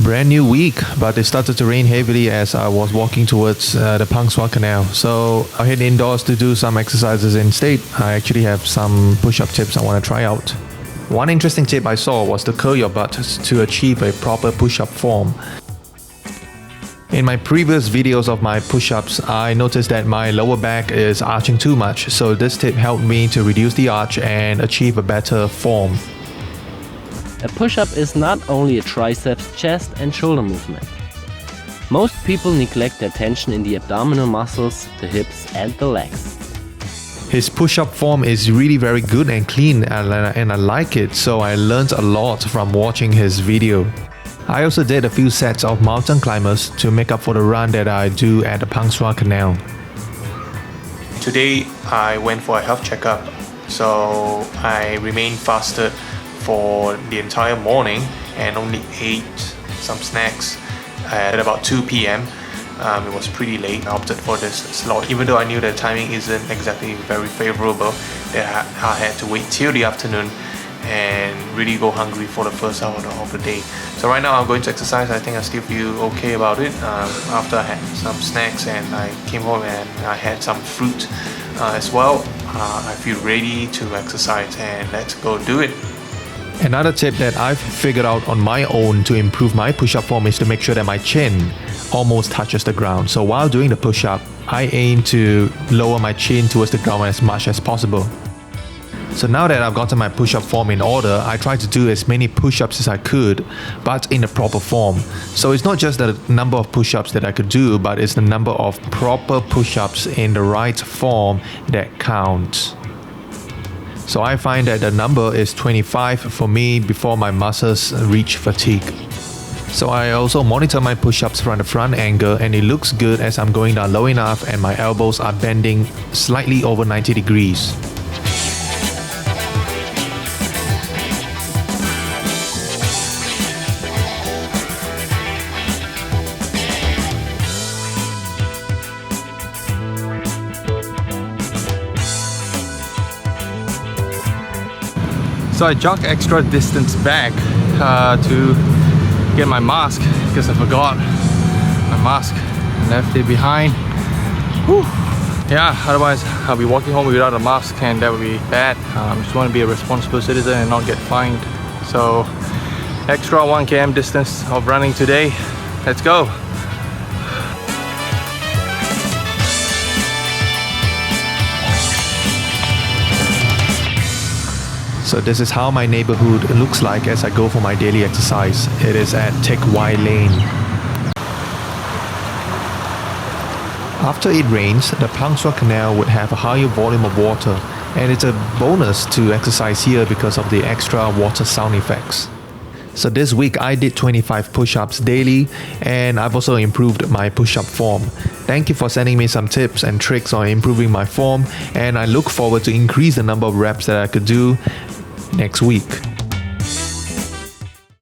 Brand new week, but it started to rain heavily as I was walking towards the Pangsua Canal. So I head indoors to do some exercises instead. I actually have some push-up tips I want to try out. One interesting tip I saw was to curl your butt to achieve a proper push-up form. In my previous videos of my push-ups, I noticed that my lower back is arching too much, so this tip helped me to reduce the arch and achieve a better form. A push-up is not only a triceps, chest and shoulder movement. Most people neglect their tension in the abdominal muscles, the hips and the legs. His push-up form is really very good and clean, and I like it, so I learned a lot from watching his video. I also did a few sets of mountain climbers to make up for the run that I do at the Pangsua Canal. Today I went for a health checkup, so I remained fasted for the entire morning and only ate some snacks at about 2 p.m. It was pretty late. I opted for this slot, even though I knew the timing isn't exactly very favorable, that I had to wait till the afternoon and really go hungry for the first hour of the day. So right now I'm going to exercise. I think I still feel okay about it. After I had some snacks and I came home and I had some fruit as well, I feel ready to exercise, and let's go do it. Another tip that I've figured out on my own to improve my push-up form is to make sure that my chin almost touches the ground. So while doing the push-up, I aim to lower my chin towards the ground as much as possible. So now that I've gotten my push-up form in order, I try to do as many push-ups as I could, but in a proper form. So it's not just the number of push-ups that I could do, but it's the number of proper push-ups in the right form that counts. So I find that the number is 25 for me before my muscles reach fatigue. So I also monitor my push-ups from the front angle, and it looks good as I'm going down low enough and my elbows are bending slightly over 90 degrees. So I jogged extra distance back to get my mask because I forgot my mask. Left it behind. Whew. Yeah, otherwise I'll be walking home without a mask and that would be bad. Just want to be a responsible citizen and not get fined. So extra 1 km distance of running today. Let's go. So this is how my neighborhood looks like as I go for my daily exercise. It is at Teck Wai Lane. After it rains, the Pangsua Canal would have a higher volume of water, and it's a bonus to exercise here because of the extra water sound effects. So this week I did 25 push-ups daily, and I've also improved my push-up form. Thank you for sending me some tips and tricks on improving my form, and I look forward to increase the number of reps that I could do next week.